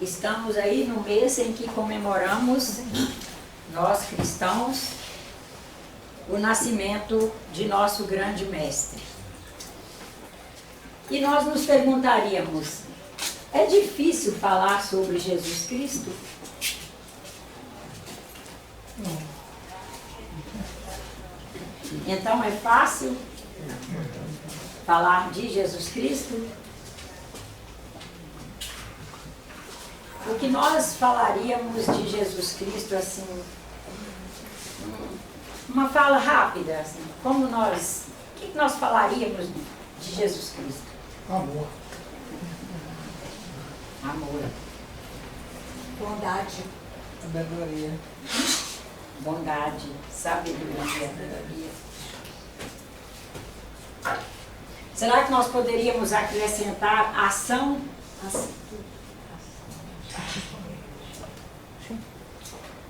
Estamos aí no mês em que comemoramos, nós cristãos, o nascimento de nosso grande mestre. E nós nos perguntaríamos, é difícil falar sobre Jesus Cristo? Então é fácil falar de Jesus Cristo? O que nós falaríamos de Jesus Cristo, assim, uma fala rápida, assim, como nós, o que nós falaríamos de Jesus Cristo? Amor. Amor. Bondade. Sabedoria. Bondade, sabedoria. Será que nós poderíamos acrescentar ação?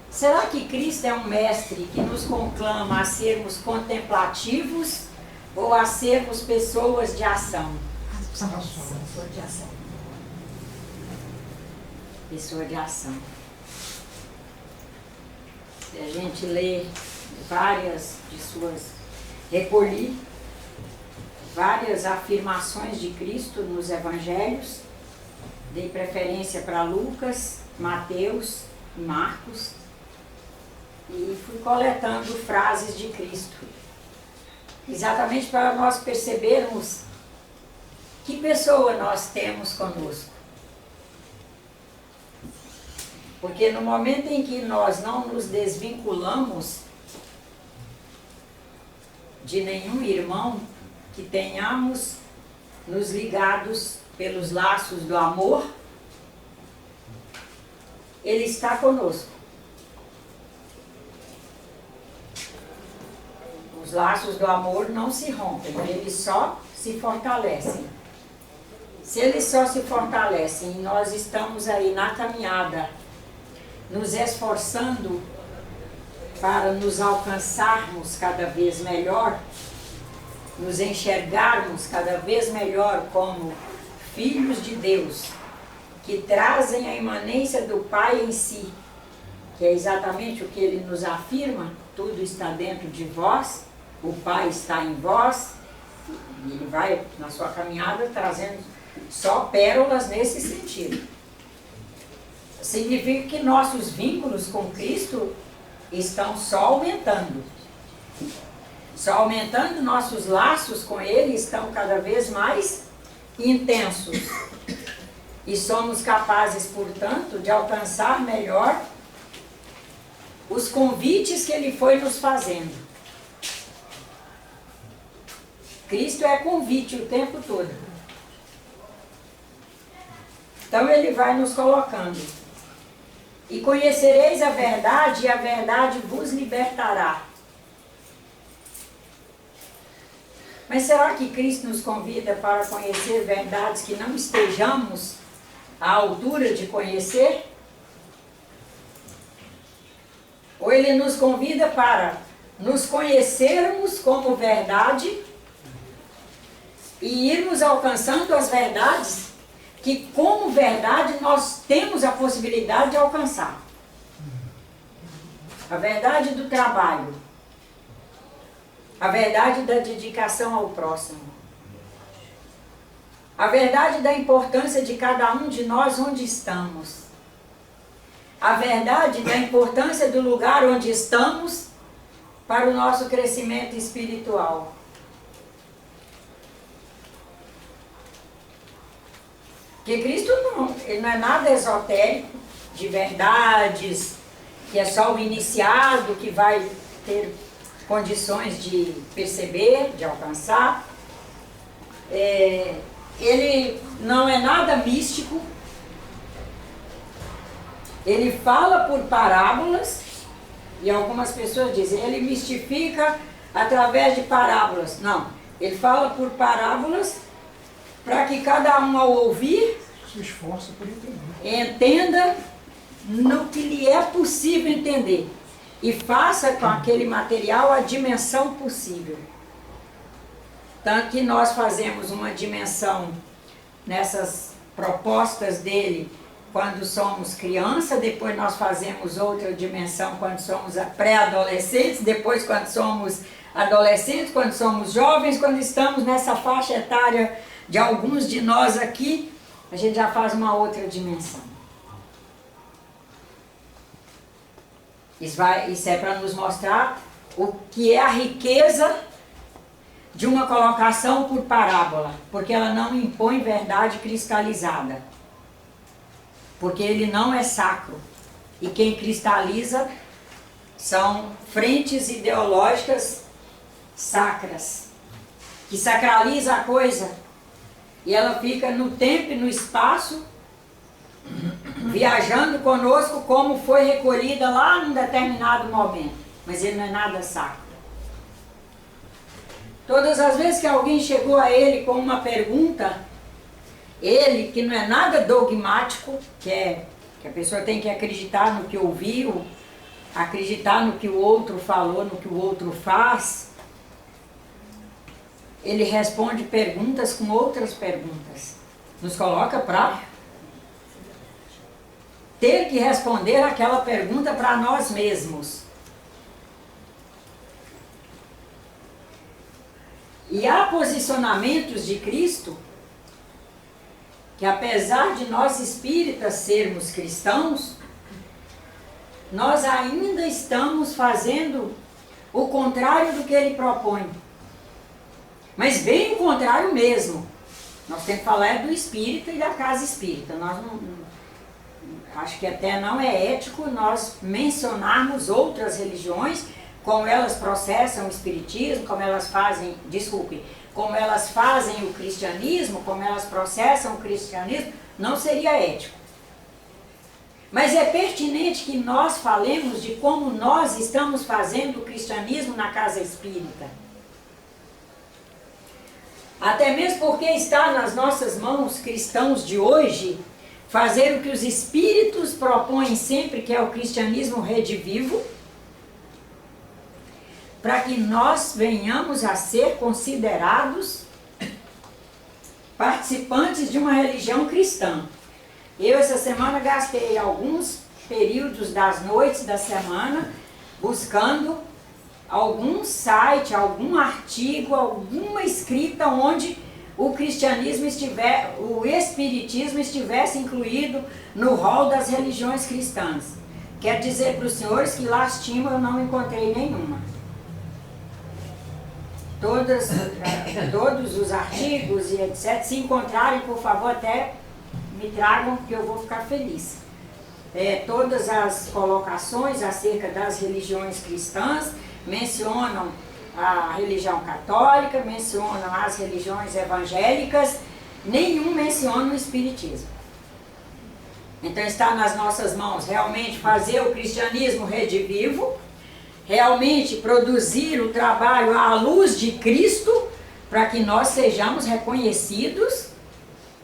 Será que Cristo é um mestre que nos conclama a sermos contemplativos ou a sermos pessoas de ação? Pessoa de ação. Pessoa de ação. Se a gente lê várias de suas, recolhi várias afirmações de Cristo nos evangelhos, dei preferência para Lucas, Mateus e Marcos, e fui coletando frases de Cristo, exatamente para nós percebermos que pessoa nós temos conosco. Porque no momento em que nós não nos desvinculamos de nenhum irmão, que tenhamos nos ligados pelos laços do amor, Ele está conosco. Os laços do amor não se rompem, eles só se fortalecem. Se eles só se fortalecem e nós estamos aí na caminhada, nos esforçando para nos alcançarmos cada vez melhor, nos enxergarmos cada vez melhor como filhos de Deus, que trazem a imanência do Pai em si, que é exatamente o que Ele nos afirma, tudo está dentro de vós, o Pai está em vós, e Ele vai na sua caminhada trazendo só pérolas nesse sentido. Significa que nossos vínculos com Cristo estão só aumentando. Só aumentando, nossos laços com Ele estão cada vez mais intensos. E somos capazes, portanto, de alcançar melhor os convites que Ele foi nos fazendo. Cristo é convite o tempo todo. Então Ele vai nos colocando. E conhecereis a verdade, e a verdade vos libertará. Mas será que Cristo nos convida para conhecer verdades que não estejamos à altura de conhecer? Ou Ele nos convida para nos conhecermos como verdade e irmos alcançando as verdades que, como verdade, nós temos a possibilidade de alcançar? A verdade do trabalho. A verdade da dedicação ao próximo. A verdade da importância de cada um de nós onde estamos. A verdade da importância do lugar onde estamos para o nosso crescimento espiritual. Porque Cristo Ele não é nada esotérico, de verdades, que é só o iniciado que vai ter condições de perceber, de alcançar. Ele não é nada místico. Ele fala por parábolas, e algumas pessoas dizem, ele mistifica através de parábolas. Não, ele fala por parábolas para que cada um ao ouvir Se esforça por entender. entenda no que lhe é possível entender. E faça com aquele material a dimensão possível. Tanto que nós fazemos uma dimensão nessas propostas dele quando somos criança, depois nós fazemos outra dimensão quando somos pré-adolescentes, depois quando somos adolescentes, quando somos jovens, quando estamos nessa faixa etária de alguns de nós aqui, a gente já faz uma outra dimensão. Isso é para nos mostrar o que é a riqueza de uma colocação por parábola, porque ela não impõe verdade cristalizada. Porque ele não é sacro. E quem cristaliza são frentes ideológicas sacras, que sacraliza a coisa. E ela fica no tempo e no espaço, viajando conosco como foi recolhida lá num determinado momento. Mas ele não é nada sacro. Todas as vezes que alguém chegou a ele com uma pergunta, ele, que não é nada dogmático, que a pessoa tem que acreditar no que ouviu, acreditar no que o outro falou, no que o outro faz, ele responde perguntas com outras perguntas. Nos coloca para ter que responder aquela pergunta para nós mesmos. E há posicionamentos de Cristo que, apesar de nós espíritas sermos cristãos, nós ainda estamos fazendo o contrário do que ele propõe. Mas bem o contrário mesmo. Nós temos que falar do espírita e da casa espírita. Acho que até não é ético nós mencionarmos outras religiões, como elas processam o espiritismo, como elas fazem, como elas fazem o cristianismo, como elas processam o cristianismo, não seria ético. Mas é pertinente que nós falemos de como nós estamos fazendo o cristianismo na casa espírita. Até mesmo porque está nas nossas mãos, cristãos de hoje, fazer o que os espíritos propõem sempre, que é o cristianismo redivivo, para que nós venhamos a ser considerados participantes de uma religião cristã. Eu, essa semana, gastei alguns períodos das noites da semana buscando algum site, algum artigo, alguma escrita onde o cristianismo o espiritismo estivesse incluído no rol das religiões cristãs. Quero dizer para os senhores que lastima eu não encontrei nenhuma. Todos os artigos e etc. Se encontrarem, por favor, até me tragam, que eu vou ficar feliz. Todas as colocações acerca das religiões cristãs mencionam a religião católica, mencionam as religiões evangélicas, nenhum menciona o espiritismo. Então está nas nossas mãos realmente fazer o cristianismo redivivo, realmente produzir o trabalho à luz de Cristo, para que nós sejamos reconhecidos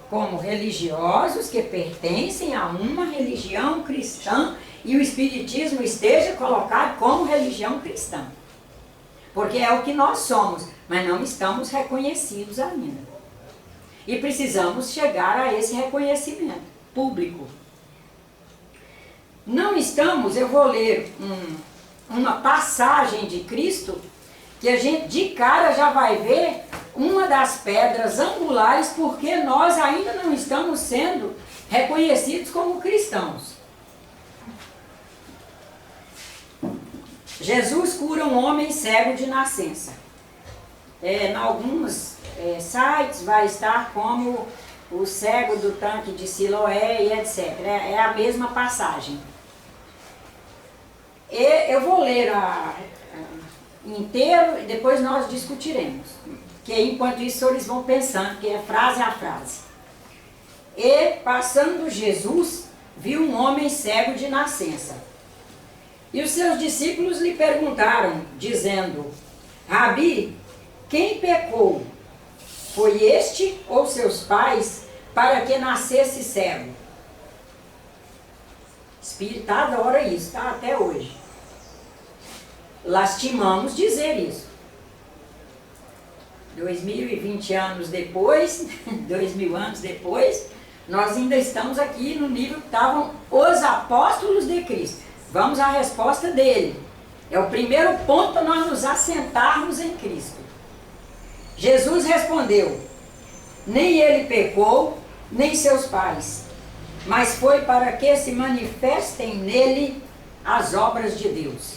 como religiosos que pertencem a uma religião cristã e o espiritismo esteja colocado como religião cristã. Porque é o que nós somos, mas não estamos reconhecidos ainda. E precisamos chegar a esse reconhecimento público. Não estamos, eu vou ler uma passagem de Cristo, que a gente de cara já vai ver uma das pedras angulares, porque nós ainda não estamos sendo reconhecidos como cristãos. Jesus cura um homem cego de nascença. Em alguns sites vai estar como o cego do tanque de Siloé e etc. É a mesma passagem. Eu vou ler inteiro e depois nós discutiremos. Que enquanto isso eles vão pensando, que é frase a frase. E passando Jesus, viu um homem cego de nascença. E os seus discípulos lhe perguntaram, dizendo: Rabi, quem pecou? Foi este ou seus pais para que nascesse cego? Espírito adora isso, tá? Até hoje. Lastimamos dizer isso. 2020 anos depois, 2000 anos depois, Nós ainda estamos aqui no nível que estavam os apóstolos de Cristo. Vamos à resposta dele. É o primeiro ponto para nós nos assentarmos em Cristo. Jesus respondeu: nem ele pecou, nem seus pais, mas foi para que se manifestem nele as obras de Deus.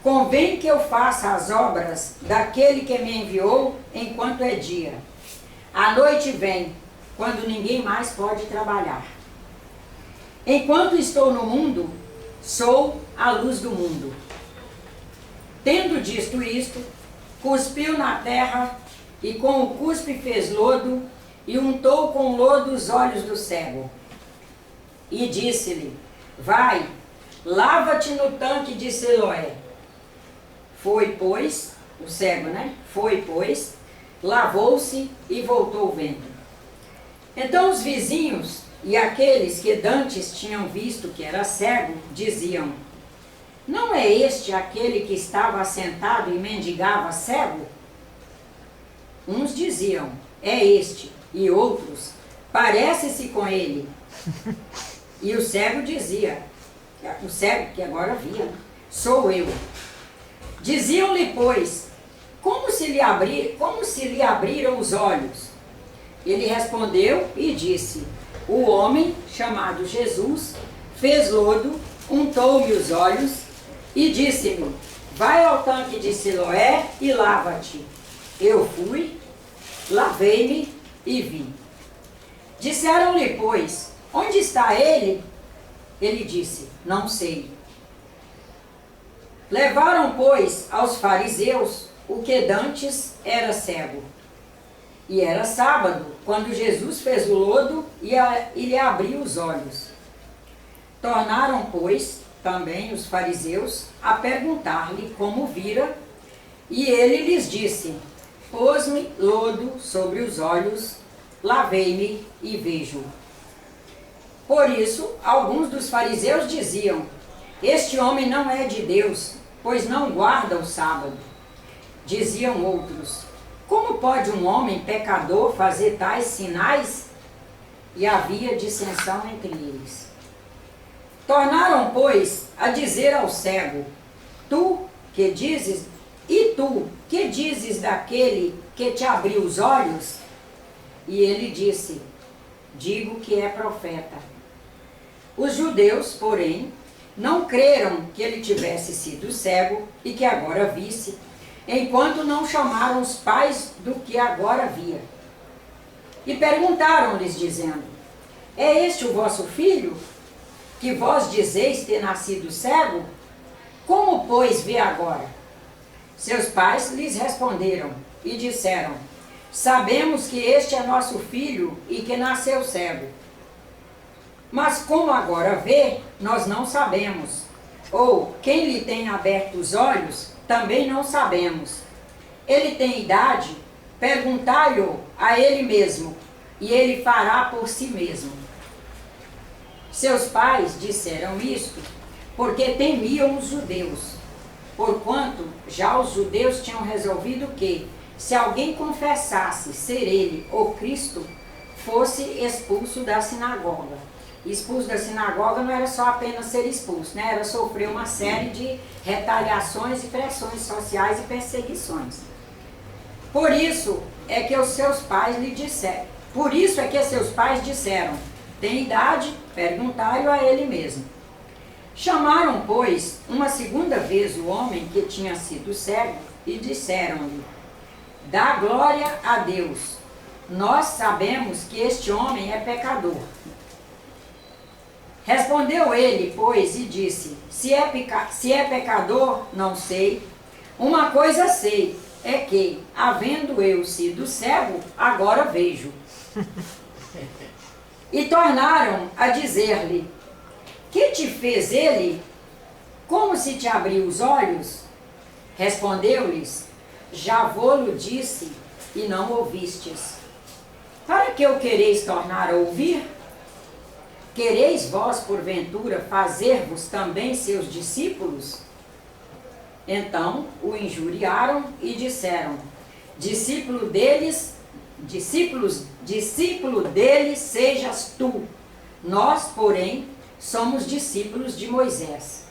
Convém que eu faça as obras daquele que me enviou enquanto é dia. A noite vem, quando ninguém mais pode trabalhar. Enquanto estou no mundo, sou a luz do mundo. Tendo dito isto, cuspiu na terra, e com o cuspe fez lodo, e untou com lodo os olhos do cego. E disse-lhe: vai, lava-te no tanque de Siloé. Foi, pois, o cego, né? Foi, pois, lavou-se e voltou vendo. Então os vizinhos e aqueles que dantes tinham visto que era cego, diziam: não é este aquele que estava assentado e mendigava cego? Uns diziam: é este, e outros: parece-se com ele. E o cego dizia, o cego que agora via, sou eu. Diziam-lhe, pois, como se lhe abriram os olhos? Ele respondeu e disse: o homem chamado Jesus fez lodo, untou-me os olhos e disse-me: vai ao tanque de Siloé e lava-te. Eu fui, lavei-me e vi. Disseram-lhe, pois, onde está ele? Ele disse: não sei. Levaram, pois, aos fariseus o que dantes era cego. E era sábado, quando Jesus fez o lodo e lhe abriu os olhos. Tornaram, pois, também os fariseus a perguntar-lhe como vira, e ele lhes disse: pôs-me lodo sobre os olhos, lavei-me e vejo. Por isso, alguns dos fariseus diziam: este homem não é de Deus, pois não guarda o sábado. Diziam outros: como pode um homem pecador fazer tais sinais? E havia dissensão entre eles. Tornaram, pois, a dizer ao cego: tu que dizes, e tu que dizes daquele que te abriu os olhos? E ele disse: digo que é profeta. Os judeus, porém, não creram que ele tivesse sido cego e que agora visse, enquanto não chamaram os pais do que agora via. E perguntaram-lhes, dizendo: é este o vosso filho, que vós dizeis ter nascido cego? Como, pois, vê agora? Seus pais lhes responderam e disseram: sabemos que este é nosso filho e que nasceu cego. Mas como agora vê, nós não sabemos. Ou quem lhe tem aberto os olhos, também não sabemos. Ele tem idade? Perguntai-o a ele mesmo, e ele fará por si mesmo. Seus pais disseram isto porque temiam os judeus, porquanto já os judeus tinham resolvido que, se alguém confessasse ser ele o Cristo, fosse expulso da sinagoga. Expulso da sinagoga não era só apenas ser expulso, né? Era sofrer uma série de retaliações e pressões sociais e perseguições. Por isso é que seus pais disseram: tem idade? Perguntai-o a ele mesmo. Chamaram, pois, uma segunda vez o homem que tinha sido cego e disseram-lhe: dá glória a Deus. Nós sabemos que este homem é pecador. Respondeu ele, pois, e disse: se é pecador, não sei. Uma coisa sei, é que, havendo eu sido cego, agora vejo. E tornaram a dizer-lhe: que te fez ele? Como se te abriu os olhos? Respondeu-lhes: já vô-lo disse, e não ouvistes. Para que o quereis tornar a ouvir? Quereis vós, porventura, fazer-vos também seus discípulos? Então o injuriaram e disseram: discípulo deles discípulo dele sejas tu. Nós, porém, somos discípulos de Moisés.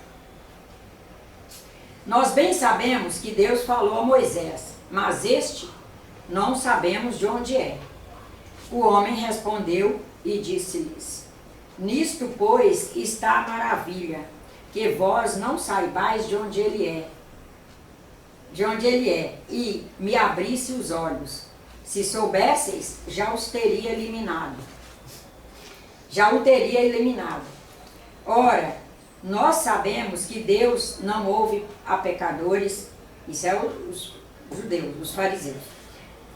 Nós bem sabemos que Deus falou a Moisés, mas este não sabemos de onde é. O homem respondeu e disse-lhes: nisto, pois, está a maravilha, que vós não saibais de onde ele é, e me abrisse os olhos. Se soubesseis, já o teria eliminado. Ora, nós sabemos que Deus não ouve a pecadores, isso é os judeus, os fariseus.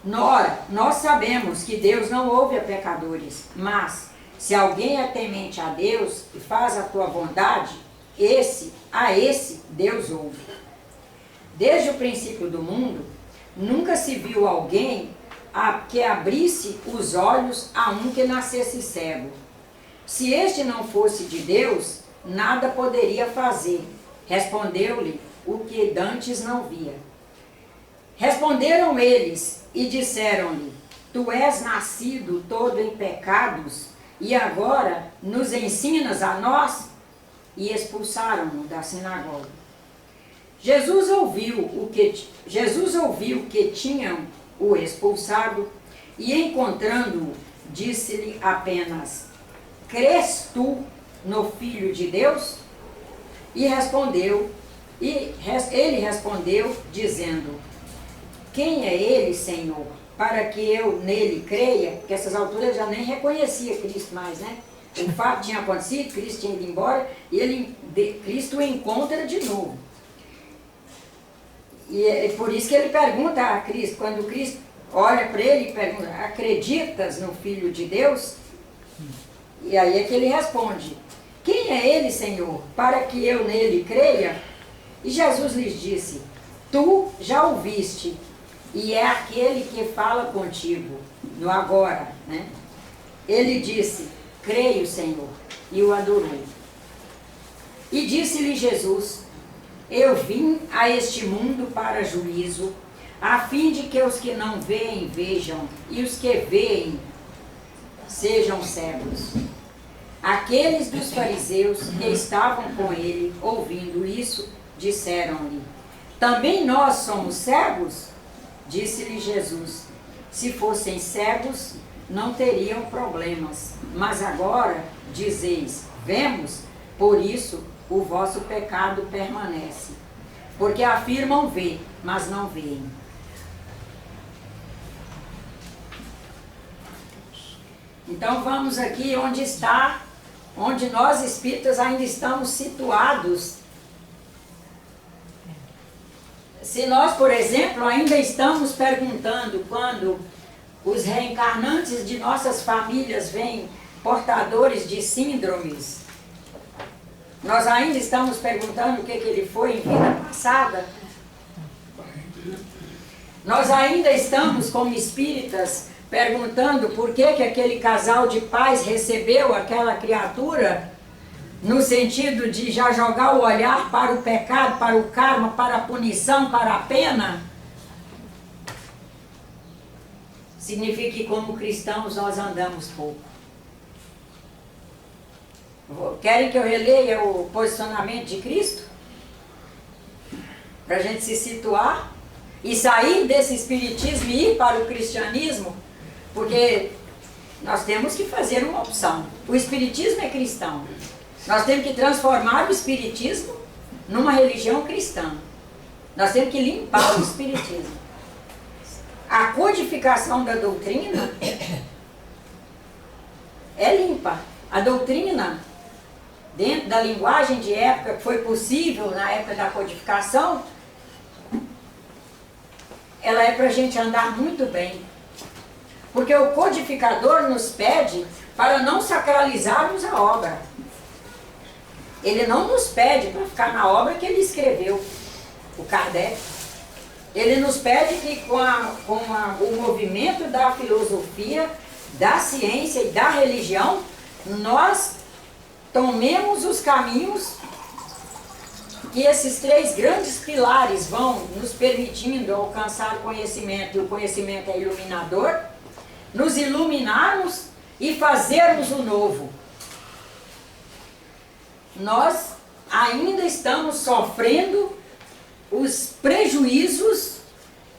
Nós sabemos que Deus não ouve a pecadores, mas se alguém é temente a Deus e faz a tua vontade, a esse Deus ouve. Desde o princípio do mundo, nunca se viu alguém que abrisse os olhos a um que nascesse cego. Se este não fosse de Deus, nada poderia fazer. Respondeu-lhe o que dantes não via. Responderam eles e disseram-lhe: tu és nascido todo em pecados e agora nos ensinas a nós? E expulsaram-no da sinagoga. Jesus ouviu que tinham o expulsado e, encontrando-o, disse-lhe apenas: crês tu no Filho de Deus? Ele respondeu, dizendo: quem é ele, Senhor, para que eu nele creia? Porque essas alturas eu já nem reconhecia Cristo mais, né? O fato tinha acontecido, Cristo tinha ido embora, e Cristo o encontra de novo. E é por isso que ele pergunta a Cristo, quando Cristo olha para ele e pergunta: acreditas no Filho de Deus? E aí é que ele responde: quem é ele, Senhor, para que eu nele creia? E Jesus lhes disse: tu já o viste, e é aquele que fala contigo, no agora, né? Ele disse: creio, Senhor, e o adorou. E disse-lhe Jesus: eu vim a este mundo para juízo, a fim de que os que não veem vejam, e os que veem sejam cegos. Aqueles dos fariseus que estavam com ele, ouvindo isso, disseram-lhe: também nós somos cegos? Disse-lhe Jesus: se fossem cegos, não teriam problemas, mas agora dizeis: vemos, por isso o vosso pecado permanece. Porque afirmam ver, mas não veem. Então vamos aqui onde nós espíritas ainda estamos situados. Se nós, por exemplo, ainda estamos perguntando quando os reencarnantes de nossas famílias vêm portadores de síndromes, nós ainda estamos perguntando o que ele foi em vida passada. Nós ainda estamos, como espíritas, perguntando por que aquele casal de pais recebeu aquela criatura, no sentido de já jogar o olhar para o pecado, para o karma, para a punição, para a pena. Significa que como cristãos nós andamos pouco. Querem que eu releia o posicionamento de Cristo? Para a gente se situar e sair desse espiritismo e ir para o cristianismo? Porque nós temos que fazer uma opção. O espiritismo é cristão. Nós temos que transformar o espiritismo numa religião cristã. Nós temos que limpar o espiritismo. A codificação da doutrina é limpa. A doutrina, dentro da linguagem de época que foi possível na época da codificação, ela é para a gente andar muito bem. Porque o codificador nos pede para não sacralizarmos a obra. Ele não nos pede para ficar na obra que ele escreveu, o Kardec. Ele nos pede que o movimento da filosofia, da ciência e da religião, nós tomemos os caminhos que esses três grandes pilares vão nos permitindo alcançar o conhecimento, e o conhecimento é iluminador, nos iluminarmos e fazermos o novo. Nós ainda estamos sofrendo os prejuízos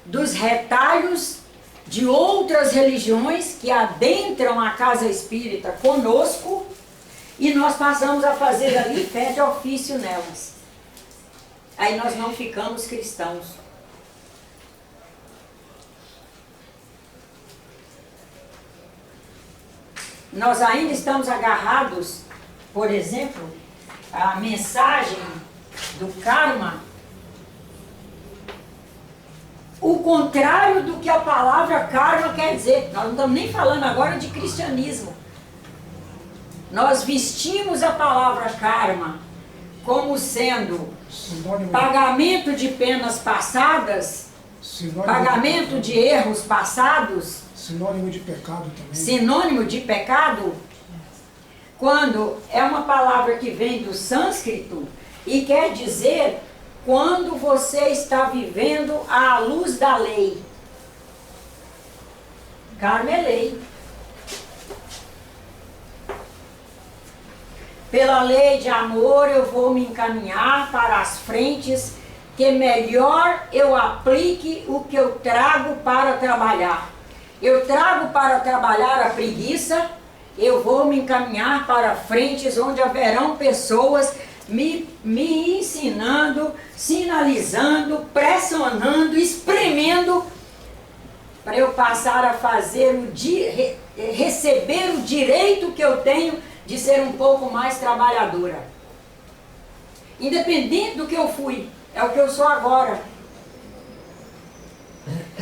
dos retalhos de outras religiões que adentram a casa espírita conosco e nós passamos a fazer ali fé de ofício nelas. Aí nós não ficamos cristãos. Nós ainda estamos agarrados, por exemplo, à mensagem do karma, o contrário do que a palavra karma quer dizer. Nós não estamos nem falando agora de cristianismo. Nós vestimos a palavra karma como sendo pagamento de penas passadas, pagamento de erros passados, sinônimo de pecado também. Sinônimo de pecado, quando é uma palavra que vem do sânscrito e quer dizer quando você está vivendo à luz da lei. Karma é lei. Pela lei de amor eu vou me encaminhar para as frentes que melhor eu aplique o que eu trago para trabalhar. Eu trago para trabalhar a preguiça, eu vou me encaminhar para frentes onde haverão pessoas me ensinando, sinalizando, pressionando, espremendo, para eu passar a fazer receber o direito que eu tenho de ser um pouco mais trabalhadora. Independente do que eu fui, é o que eu sou agora.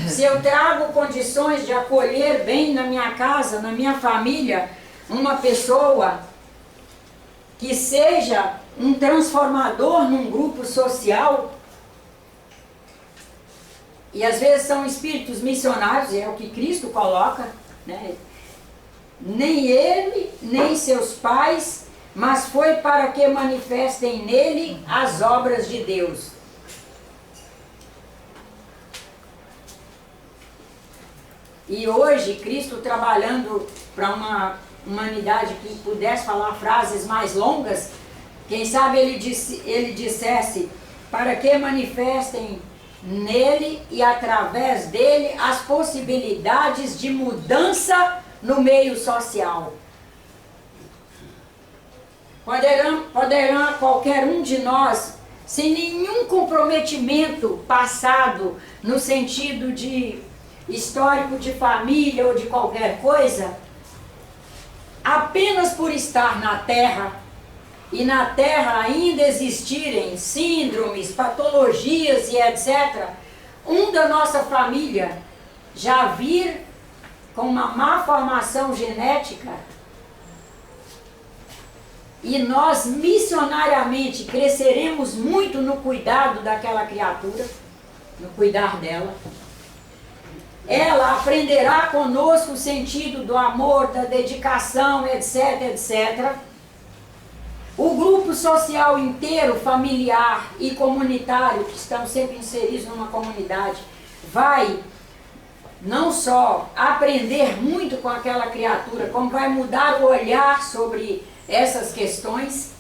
Se eu trago condições de acolher bem na minha casa, na minha família, uma pessoa que seja um transformador num grupo social, e às vezes são espíritos missionários, é o que Cristo coloca, né? Nem ele, nem seus pais, mas foi para que manifestem nele as obras de Deus. E hoje, Cristo trabalhando para uma humanidade que pudesse falar frases mais longas, quem sabe ele dissesse, para que manifestem nele e através dele as possibilidades de mudança no meio social. Poderá qualquer um de nós, sem nenhum comprometimento passado, no sentido de histórico de família ou de qualquer coisa, apenas por estar na Terra, e na Terra ainda existirem síndromes, patologias e etc., um da nossa família já vir com uma má formação genética, e nós missionariamente cresceremos muito no cuidado daquela criatura, no cuidar dela. Ela aprenderá conosco o sentido do amor, da dedicação, etc, etc. O grupo social inteiro, familiar e comunitário, que estão sempre inseridos numa comunidade, vai não só aprender muito com aquela criatura, como vai mudar o olhar sobre essas questões,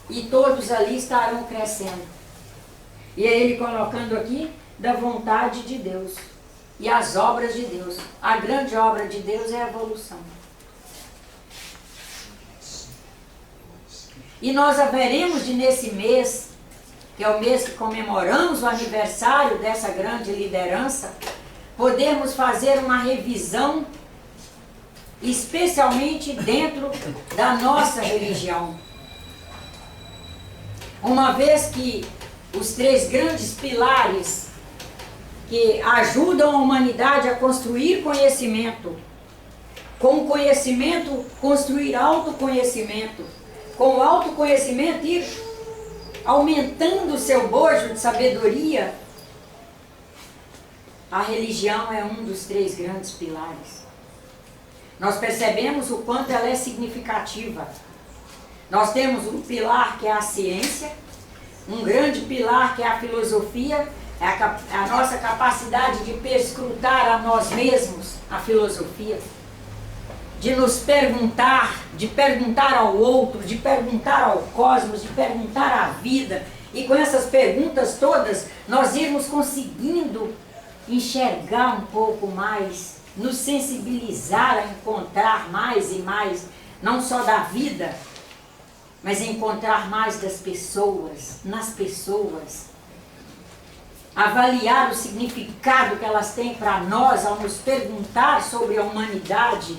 e todos ali estarão crescendo. E é ele colocando aqui da vontade de Deus e as obras de Deus. A grande obra de Deus é a evolução. E nós haveremos de, nesse mês, que é o mês que comemoramos o aniversário dessa grande liderança, podermos fazer uma revisão, especialmente dentro da nossa religião. Uma vez que os 3 grandes pilares que ajudam a humanidade a construir conhecimento, com o conhecimento construir autoconhecimento, com o autoconhecimento ir aumentando o seu bojo de sabedoria, a religião é um dos 3 grandes pilares. Nós percebemos o quanto ela é significativa. Nós temos um pilar que é a ciência, um grande pilar que é a filosofia, é a nossa capacidade de perscrutar a nós mesmos a filosofia, de nos perguntar, de perguntar ao outro, de perguntar ao cosmos, de perguntar à vida, e com essas perguntas todas nós irmos conseguindo enxergar um pouco mais, nos sensibilizar a encontrar mais e mais, não só da vida, mas encontrar mais das pessoas, nas pessoas. Avaliar o significado que elas têm para nós ao nos perguntar sobre a humanidade,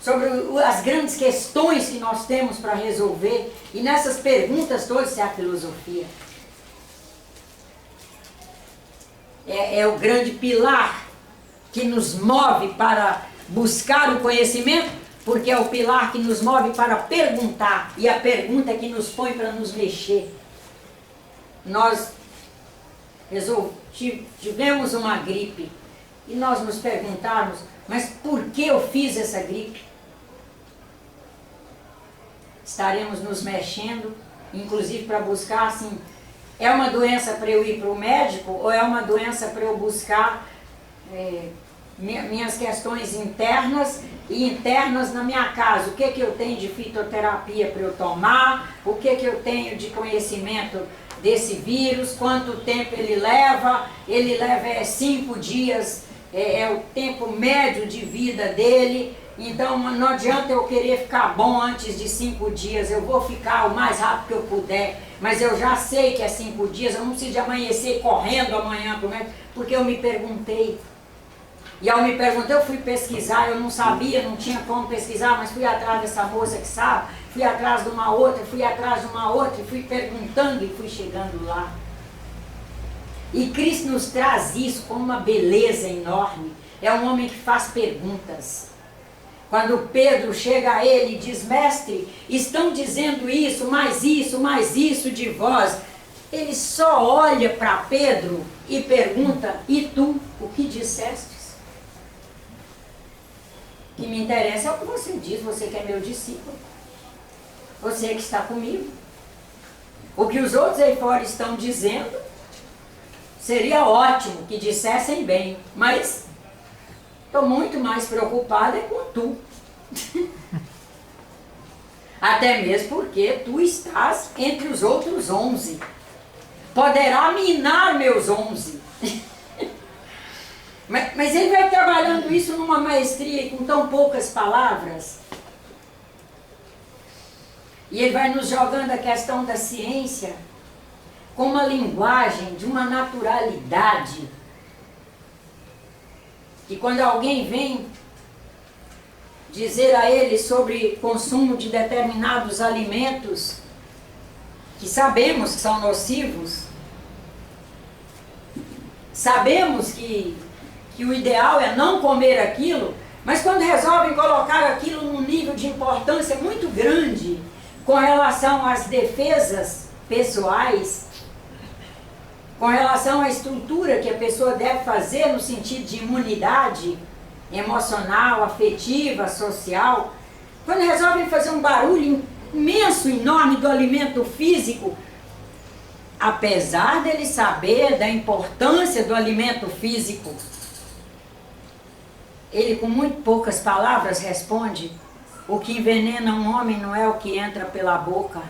sobre as grandes questões que nós temos para resolver. E nessas perguntas todas é a filosofia. É o grande pilar que nos move para buscar o conhecimento, porque é o pilar que nos move para perguntar, e a pergunta é que nos põe para nos mexer. Nós tivemos uma gripe e nós nos perguntarmos, mas por que eu fiz essa gripe? Estaremos nos mexendo, inclusive para buscar assim, é uma doença para eu ir para o médico ou é uma doença para eu buscar minhas questões internas e internas na minha casa? O que eu tenho de fitoterapia para eu tomar? O que eu tenho de conhecimento desse vírus? Quanto tempo ele leva? Ele leva 5 dias, é o tempo médio de vida dele. Então não adianta eu querer ficar bom antes de 5 dias, eu vou ficar o mais rápido que eu puder, mas eu já sei que é 5 dias, eu não preciso de amanhecer correndo amanhã pro médico, porque eu me perguntei. E ao me perguntar, eu fui pesquisar, eu não sabia, não tinha como pesquisar, mas fui atrás dessa moça que sabe, fui atrás de uma outra, fui atrás de uma outra, e fui perguntando e fui chegando lá. E Cristo nos traz isso com uma beleza enorme. É um homem que faz perguntas. Quando Pedro chega a ele e diz, mestre, estão dizendo isso mais isso de vós. Ele só olha para Pedro e pergunta, e tu, o que disseste? O que me interessa é o que você diz, você que é meu discípulo. Você que está comigo. O que os outros aí fora estão dizendo, seria ótimo que dissessem bem, mas estou muito mais preocupada com tu. Até mesmo porque tu estás entre os outros 11. Poderá minar meus 11. Mas ele vai trabalhando isso numa maestria e com tão poucas palavras. E ele vai nos jogando a questão da ciência com uma linguagem de uma naturalidade. Que quando alguém vem dizer a ele sobre consumo de determinados alimentos, que sabemos que são nocivos, sabemos que o ideal é não comer aquilo, mas quando resolvem colocar aquilo num nível de importância muito grande com relação às defesas pessoais, com relação à estrutura que a pessoa deve fazer no sentido de imunidade emocional, afetiva, social, quando resolvem fazer um barulho imenso, enorme do alimento físico, apesar dele saber da importância do alimento físico, ele com muito poucas palavras responde, o que envenena um homem não é o que entra pela boca,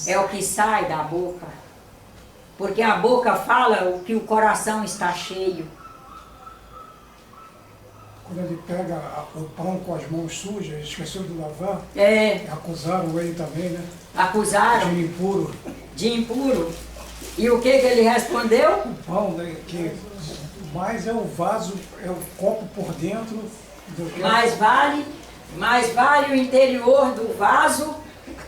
é o que sai da boca. Porque a boca fala o que o coração está cheio. Quando ele pega o pão com as mãos sujas, esqueceu de lavar, acusaram ele também, né? Acusaram. De impuro. De impuro. E o que ele respondeu? O pão, né, que mais é o vaso, é o copo por dentro do que... Mais vale o interior do vaso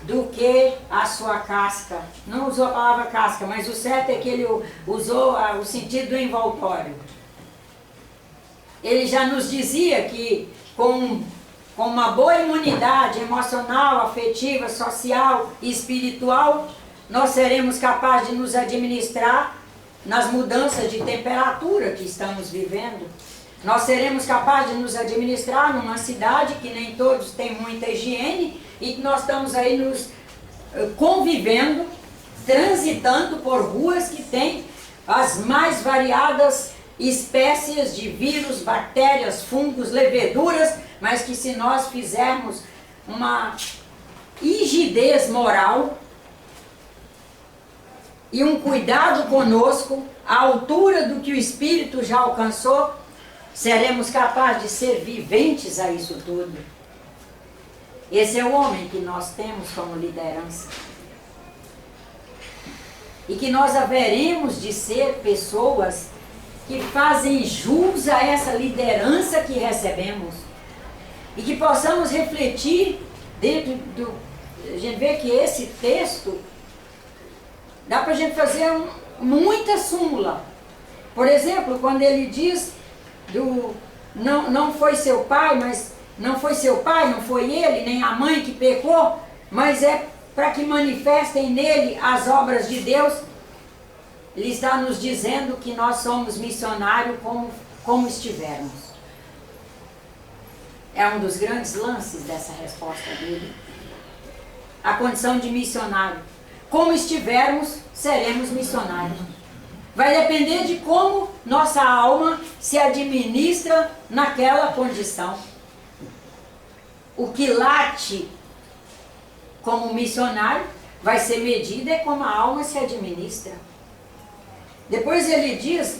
do que a sua casca. Não usou a palavra casca, mas o certo é que ele usou o sentido do envoltório. Ele já nos dizia que com uma boa imunidade emocional, afetiva, social e espiritual, nós seremos capazes de nos administrar nas mudanças de temperatura que estamos vivendo. Nós seremos capazes de nos administrar numa cidade que nem todos têm muita higiene e que nós estamos aí nos convivendo, transitando por ruas que têm as mais variadas espécies de vírus, bactérias, fungos, leveduras, mas que se nós fizermos uma rigidez moral e um cuidado conosco, à altura do que o Espírito já alcançou, seremos capazes de ser viventes a isso tudo. Esse é o homem que nós temos como liderança. E que nós haveremos de ser pessoas que fazem jus a essa liderança que recebemos. E que possamos refletir dentro do... A gente vê que esse texto dá para a gente fazer muita súmula. Por exemplo, quando ele diz não foi seu pai, não foi ele, nem a mãe que pecou, mas é para que manifestem nele as obras de Deus. Ele está nos dizendo que nós somos missionários como estivermos. É um dos grandes lances dessa resposta dele. A condição de missionário. Como estivermos, seremos missionários. Vai depender de como nossa alma se administra naquela condição. O que late como missionário vai ser medido é como a alma se administra. Depois ele diz,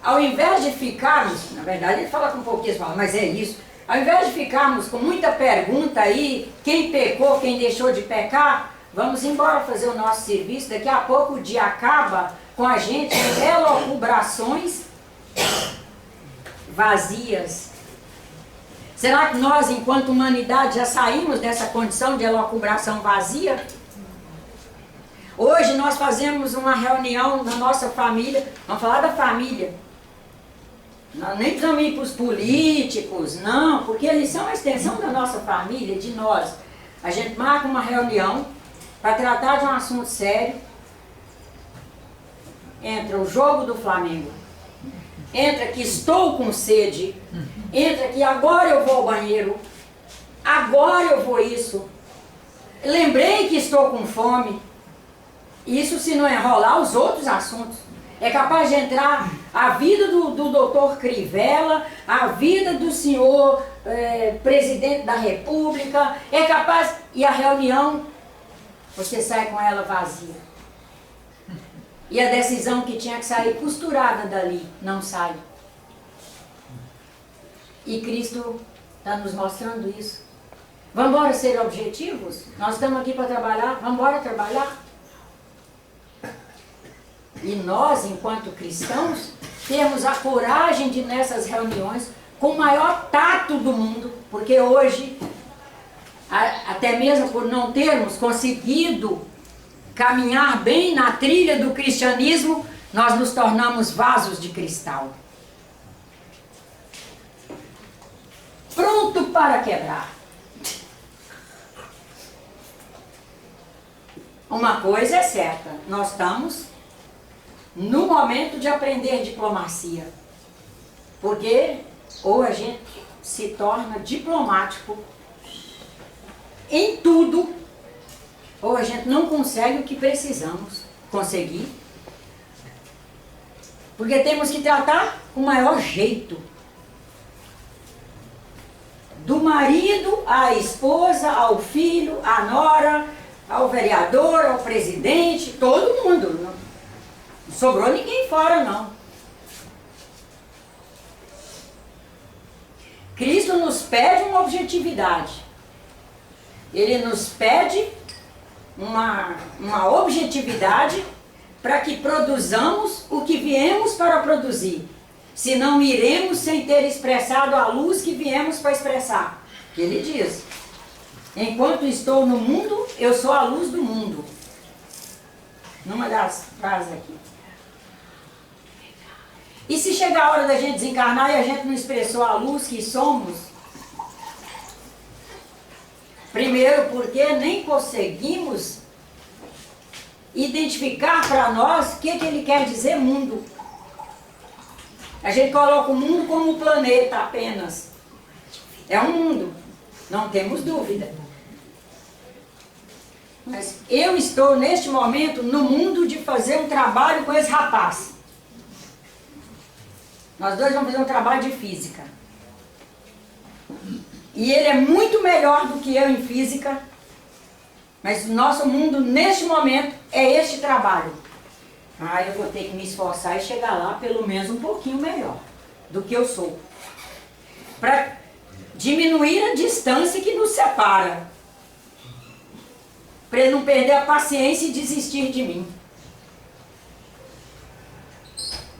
ao invés de ficarmos, na verdade ele fala com pouquinhos palavras, mas é isso, ao invés de ficarmos com muita pergunta aí, quem pecou, quem deixou de pecar, vamos embora fazer o nosso serviço, daqui a pouco o dia acaba com a gente em elucubrações vazias. Será que nós, enquanto humanidade, já saímos dessa condição de elucubração vazia? Hoje nós fazemos uma reunião na nossa família, vamos falar da família. Nós nem precisamos ir para os políticos, não, porque eles são a extensão da nossa família, de nós. A gente marca uma reunião para tratar de um assunto sério. Entra o jogo do Flamengo, entra que estou com sede, entra que agora eu vou ao banheiro, agora eu vou isso, lembrei que estou com fome. Isso se não enrolar os outros assuntos. É capaz de entrar a vida do doutor Crivella, a vida do senhor presidente da república, é capaz, e a reunião, você sai com ela vazia. E a decisão que tinha que sair costurada dali, não sai. E Cristo está nos mostrando isso. Vamos embora ser objetivos? Nós estamos aqui para trabalhar, vamos embora trabalhar? E nós, enquanto cristãos, temos a coragem de, nessas reuniões, com o maior tato do mundo, porque hoje, até mesmo por não termos conseguido caminhar bem na trilha do cristianismo, nós nos tornamos vasos de cristal. Pronto para quebrar. Uma coisa é certa, nós estamos no momento de aprender diplomacia. Porque ou a gente se torna diplomático em tudo, ou a gente não consegue o que precisamos conseguir. Porque temos que tratar com o maior jeito. Do marido à esposa, ao filho, à nora, ao vereador, ao presidente, todo mundo. Não sobrou ninguém fora, não. Cristo nos pede uma objetividade. Ele nos pede uma objetividade para que produzamos o que viemos para produzir. Senão iremos sem ter expressado a luz que viemos para expressar. Que ele diz, enquanto estou no mundo, eu sou a luz do mundo. Numa das frases aqui. E se chegar a hora da gente desencarnar e a gente não expressou a luz que somos? Primeiro porque nem conseguimos identificar para nós o que ele quer dizer mundo. A gente coloca o mundo como um planeta apenas. É um mundo, não temos dúvida. Mas eu estou neste momento no mundo de fazer um trabalho com esse rapaz. Nós dois vamos fazer um trabalho de física. E ele é muito melhor do que eu em física. Mas o nosso mundo, neste momento, é este trabalho. Ah, eu vou ter que me esforçar e chegar lá pelo menos um pouquinho melhor do que eu sou. Para diminuir a distância que nos separa. Para ele não perder a paciência e desistir de mim.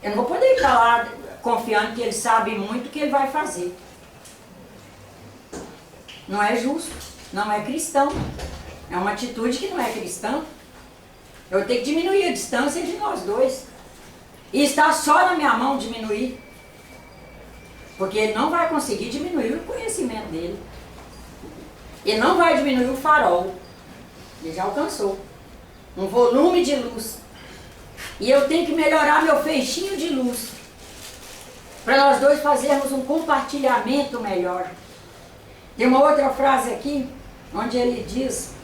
Eu não vou poder ir para lá confiando que ele sabe muito o que ele vai fazer. Não é justo, não é cristão. É uma atitude que não é cristã. Eu tenho que diminuir a distância de nós dois. E está só na minha mão diminuir. Porque ele não vai conseguir diminuir o conhecimento dele. Ele não vai diminuir o farol. Ele já alcançou um volume de luz. E eu tenho que melhorar meu feixinho de luz. Para nós dois fazermos um compartilhamento melhor. Tem uma outra frase aqui, onde ele diz...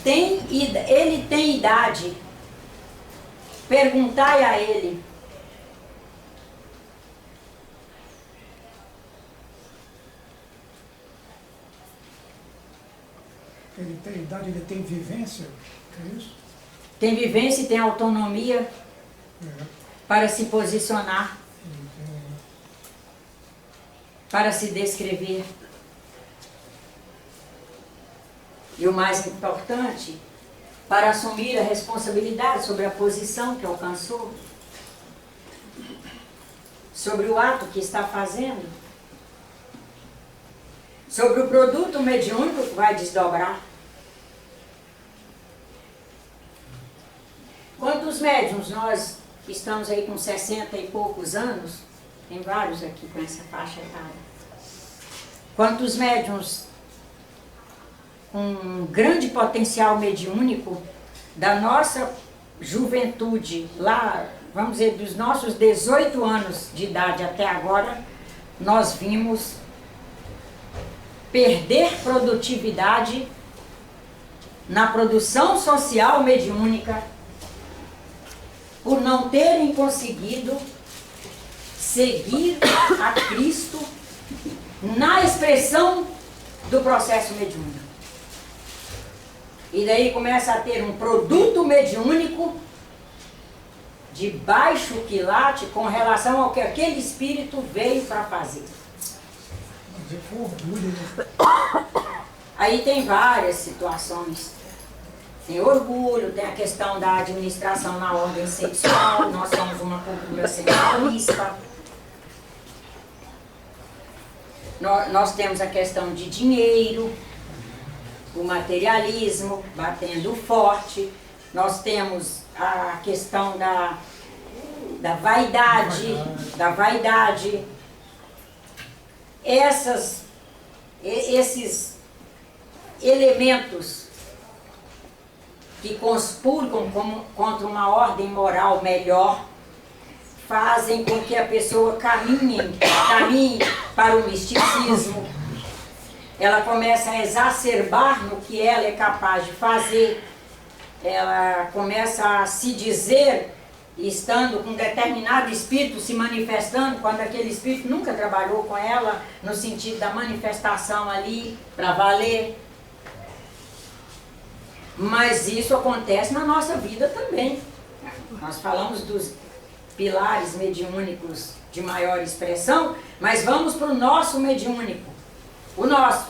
Ele tem idade. Perguntai a ele. Ele tem idade, ele tem vivência, é isso? Tem vivência e tem autonomia para se posicionar, para se descrever. E o mais importante, para assumir a responsabilidade sobre a posição que alcançou, sobre o ato que está fazendo, sobre o produto mediúnico que vai desdobrar. Quantos médiuns nós que estamos aí com 60 e poucos anos, tem vários aqui com essa faixa etária, quantos médiuns com um grande potencial mediúnico da nossa juventude, lá, vamos dizer, dos nossos 18 anos de idade até agora, nós vimos perder produtividade na produção social mediúnica por não terem conseguido seguir a Cristo na expressão do processo mediúnico. E daí começa a ter um produto mediúnico de baixo quilate com relação ao que aquele espírito veio para fazer. Aí tem várias situações. Tem orgulho, tem a questão da administração na ordem sexual, nós somos uma cultura sexualista. Nós temos a questão de dinheiro, o materialismo batendo forte. Nós temos a questão da vaidade, esses elementos que conspurcam contra uma ordem moral melhor, fazem com que a pessoa caminhe para o misticismo. Ela começa a exacerbar no que ela é capaz de fazer. Ela começa a se dizer, estando com um determinado espírito se manifestando, quando aquele espírito nunca trabalhou com ela, no sentido da manifestação ali, para valer. Mas isso acontece na nossa vida também. Nós falamos dos pilares mediúnicos de maior expressão, mas vamos para o nosso mediúnico. O nosso.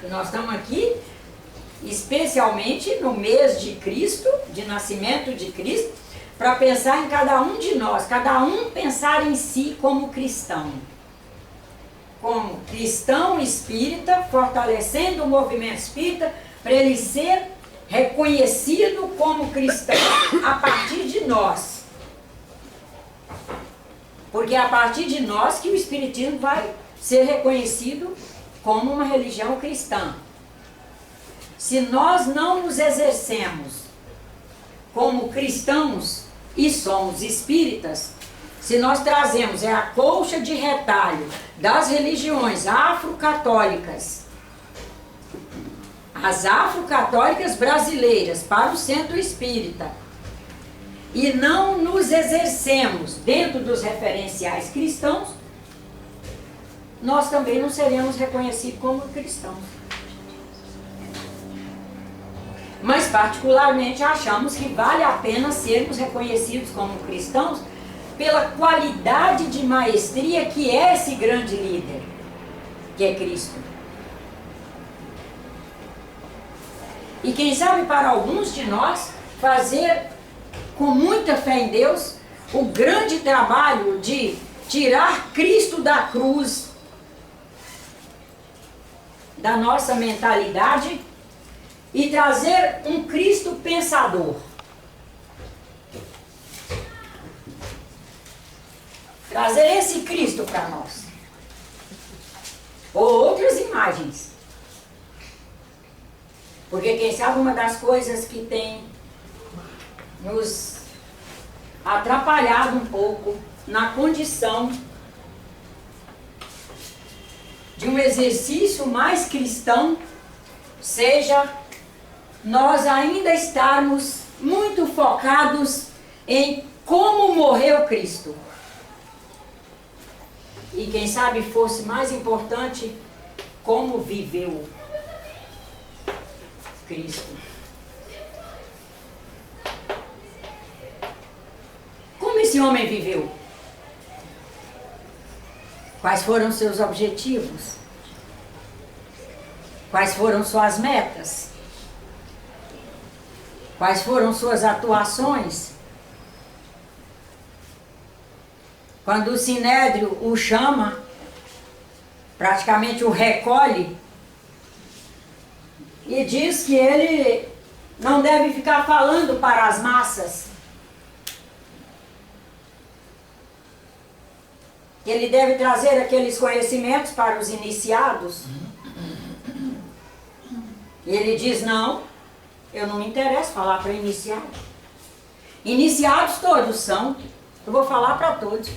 E nós estamos aqui, especialmente no mês de Cristo, de nascimento de Cristo, para pensar em cada um de nós, cada um pensar em si como cristão. Como cristão espírita, fortalecendo o movimento espírita, para ele ser reconhecido como cristão a partir de nós. Porque é a partir de nós que o espiritismo vai ser reconhecido como uma religião cristã. Se nós não nos exercemos como cristãos e somos espíritas, se nós trazemos a colcha de retalho das religiões afrocatólicas, as afrocatólicas brasileiras para o centro espírita, e não nos exercemos dentro dos referenciais cristãos, nós também não seremos reconhecidos como cristãos. Mas particularmente achamos que vale a pena sermos reconhecidos como cristãos pela qualidade de maestria que é esse grande líder, que é Cristo. E quem sabe para alguns de nós fazer com muita fé em Deus o grande trabalho de tirar Cristo da cruz da nossa mentalidade e trazer um Cristo pensador. Trazer esse Cristo para nós. Ou outras imagens. Porque quem sabe uma das coisas que tem nos atrapalhado um pouco na condição de um exercício mais cristão seja nós ainda estarmos muito focados em como morreu Cristo. E quem sabe fosse mais importante como viveu Cristo. Como esse homem viveu? Quais foram seus objetivos? Quais foram suas metas? Quais foram suas atuações? Quando o Sinédrio o chama, praticamente o recolhe, e diz que ele não deve ficar falando para as massas. Ele deve trazer aqueles conhecimentos para os iniciados. E ele diz, não, eu não me interesso falar para iniciados. Iniciados todos são, eu vou falar para todos.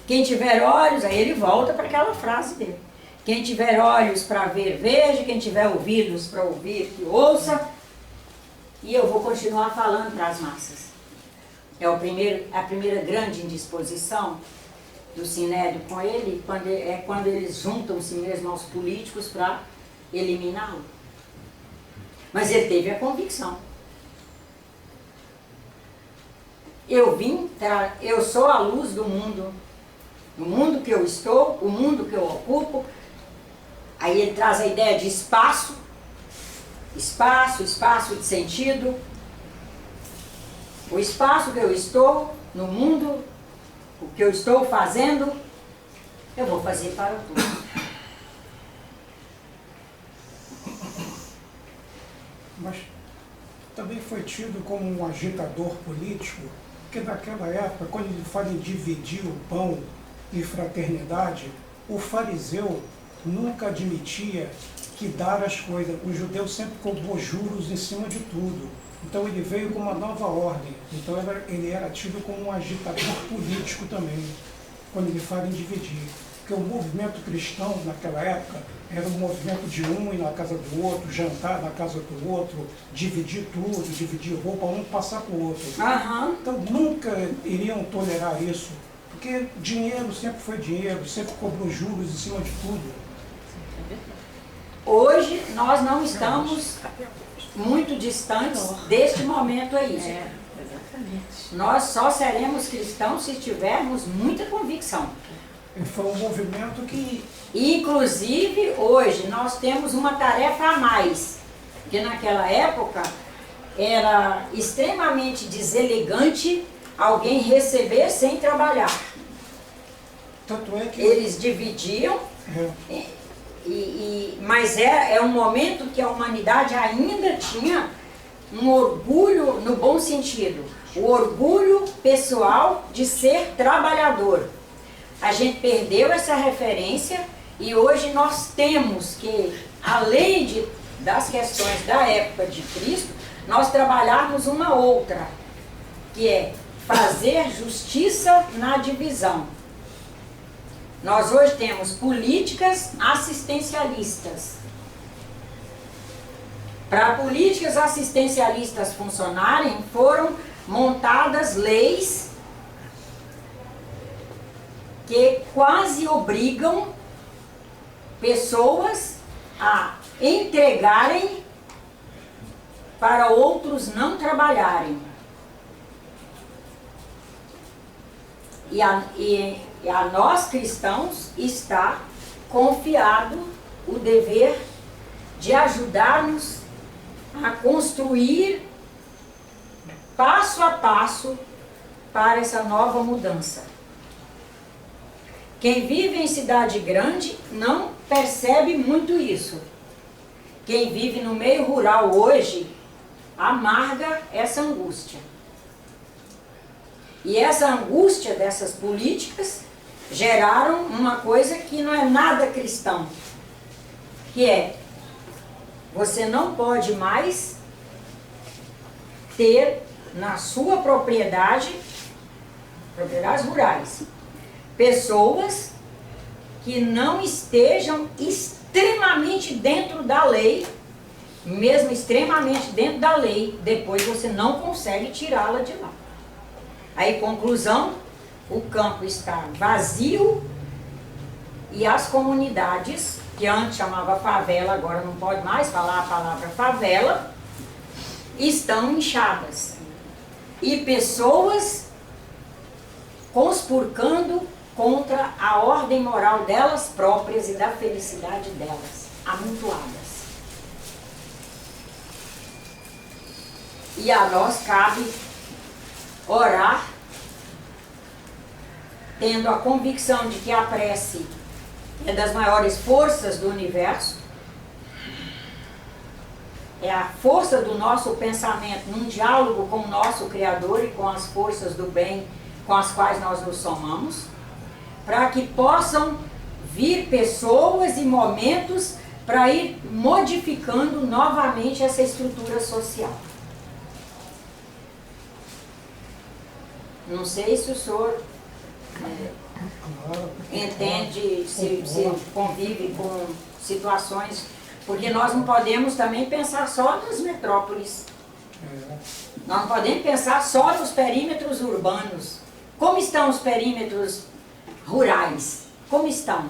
Quem tiver olhos, aí ele volta para aquela frase dele. Quem tiver olhos para ver, veja. Quem tiver ouvidos para ouvir, que ouça. E eu vou continuar falando para as massas. É a primeira grande indisposição do Sinédrio com ele, quando eles juntam-se mesmo aos políticos para eliminá-lo. Mas ele teve a convicção. Eu sou a luz do mundo. No mundo que eu estou, o mundo que eu ocupo. Aí ele traz a ideia de espaço de sentido. O espaço que eu estou no mundo, o que eu estou fazendo, eu vou fazer para tudo. Mas também foi tido como um agitador político, porque naquela época, quando ele fala em dividir o pão e fraternidade, o fariseu nunca admitia que dar as coisas. O judeu sempre cobrou juros em cima de tudo. Então ele veio com uma nova ordem. Então ele era tido como um agitador político também, quando ele fala em dividir. Porque o movimento cristão naquela época era um movimento de um ir na casa do outro, jantar na casa do outro, dividir tudo, dividir roupa, um passar para o outro. Então nunca iriam tolerar isso, porque dinheiro sempre foi dinheiro, sempre cobrou juros em cima de tudo. Hoje nós não estamos muito distantes deste momento aí. Exatamente. Nós só seremos cristãos se tivermos muita convicção. Foi um movimento que... Inclusive, hoje, nós temos uma tarefa a mais. Porque naquela época, era extremamente deselegante alguém receber sem trabalhar. Tanto é que... Eles dividiam, mas é um momento que a humanidade ainda tinha um orgulho, no bom sentido, o orgulho pessoal de ser trabalhador. A gente perdeu essa referência e hoje nós temos que, além das questões da época de Cristo, nós trabalharmos uma outra, que é fazer justiça na divisão. Nós hoje temos políticas assistencialistas. Para políticas assistencialistas funcionarem, foram montadas leis que quase obrigam pessoas a entregarem para outros não trabalharem. E a nós cristãos está confiado o dever de ajudar-nos a construir passo a passo para essa nova mudança. Quem vive em cidade grande não percebe muito isso. Quem vive no meio rural hoje amarga essa angústia. E essa angústia dessas políticas geraram uma coisa que não é nada cristão, que é: você não pode mais ter na sua propriedade, propriedades rurais, pessoas que não estejam extremamente dentro da lei, mesmo extremamente dentro da lei, depois você não consegue tirá-la de lá. Aí, conclusão, o campo está vazio e as comunidades, que antes chamava favela, agora não pode mais falar a palavra favela, estão inchadas. E pessoas conspurcando contra a ordem moral delas próprias e da felicidade delas, amontoadas. E a nós cabe orar, tendo a convicção de que a prece é das maiores forças do universo, é a força do nosso pensamento num diálogo com o nosso Criador e com as forças do bem com as quais nós nos somamos, para que possam vir pessoas e momentos para ir modificando novamente essa estrutura social. Não sei se o senhor entende, se convive com situações, porque nós não podemos também pensar só nas metrópoles. Nós não podemos pensar só nos perímetros urbanos. Como estão os perímetros rurais? Como estão?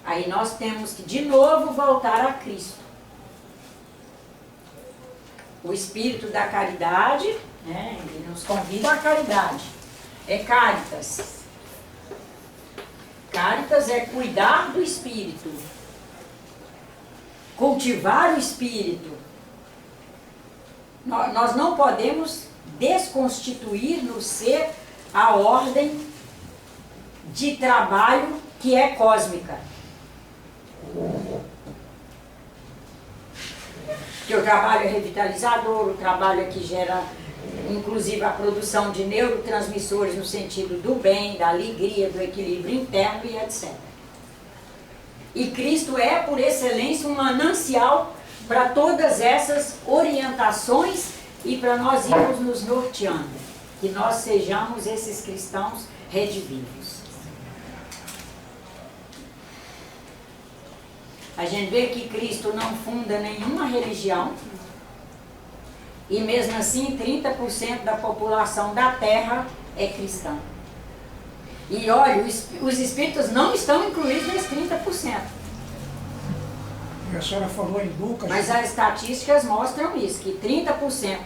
Aí nós temos que de novo voltar a Cristo. O Espírito da caridade, né, ele nos convida à caridade. É caritas. Caritas é cuidar do Espírito, cultivar o Espírito. Nós não podemos desconstituir no ser a ordem de trabalho que é cósmica. Que o trabalho é revitalizador, o trabalho é que gera, inclusive, a produção de neurotransmissores no sentido do bem, da alegria, do equilíbrio interno e etc. E Cristo é, por excelência, um manancial para todas essas orientações e para nós irmos nos norteando, que nós sejamos esses cristãos redivivos. A gente vê que Cristo não funda nenhuma religião e mesmo assim 30% da população da Terra é cristã. E olha, os espíritos não estão incluídos nesses 30%. A senhora falou em Lucas. Mas as estatísticas mostram isso, que 30%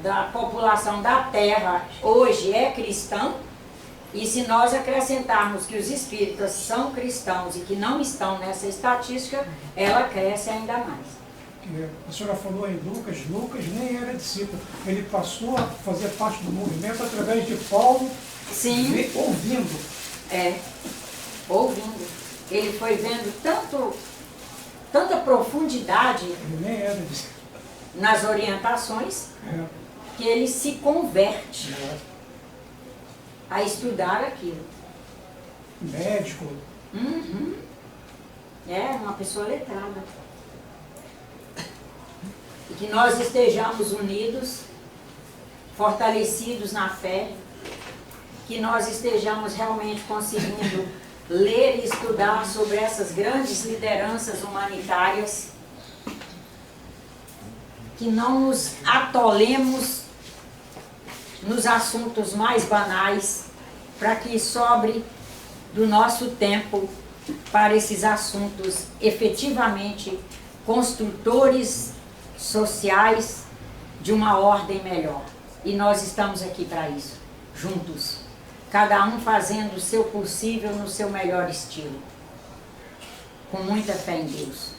da população da Terra hoje é cristã, e se nós acrescentarmos que os espíritas são cristãos e que não estão nessa estatística, ela cresce ainda mais. A senhora falou em Lucas. Lucas nem era discípulo. Ele passou a fazer parte do movimento através de Paulo. Sim. Ouvindo. Ouvindo. Ele foi vendo tanta profundidade Ele nem era discípulo. nas orientações, que ele se converte a estudar aquilo. Médico. Uhum. É uma pessoa letrada. E que nós estejamos unidos, fortalecidos na fé, que nós estejamos realmente conseguindo ler e estudar sobre essas grandes lideranças humanitárias que não nos atolemos nos assuntos mais banais, para que sobre do nosso tempo para esses assuntos efetivamente construtores sociais de uma ordem melhor. E nós estamos aqui para isso, juntos, cada um fazendo o seu possível no seu melhor estilo, com muita fé em Deus.